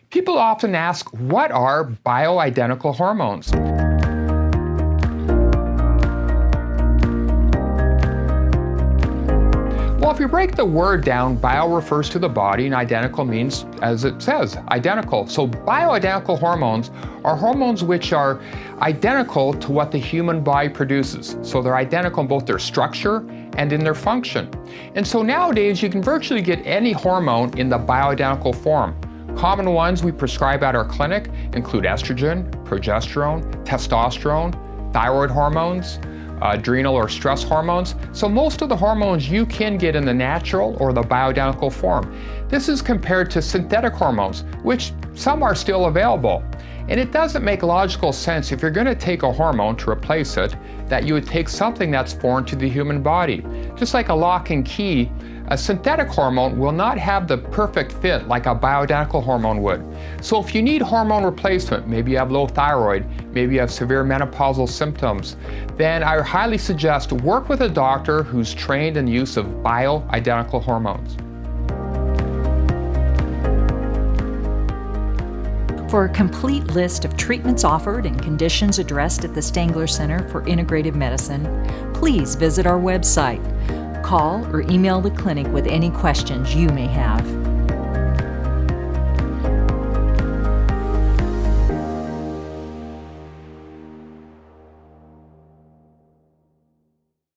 People often ask, what are bioidentical hormones? Well, if you break the word down, bio refers to the body and identical means, as it says, identical. So bioidentical hormones are hormones which are identical to what the human body produces. So they're identical in both their structure and in their function. And so nowadays you can virtually get any hormone in the bioidentical form. Common ones we prescribe at our clinic include estrogen, progesterone, testosterone, thyroid hormones, adrenal or stress hormones. So most of the hormones you can get in the natural or the bioidentical form. This is compared to synthetic hormones, which some are still available. And it doesn't make logical sense if you're going to take a hormone to replace it, that you would take something that's foreign to the human body. Just like a lock and key, a synthetic hormone will not have the perfect fit like a bioidentical hormone would. So if you need hormone replacement, maybe you have low thyroid, maybe you have severe menopausal symptoms, then I highly suggest work with a doctor who's trained in the use of bioidentical hormones. For a complete list of treatments offered and conditions addressed at the Stangler Center for Integrative Medicine, please visit our website. Call or email the clinic with any questions you may have.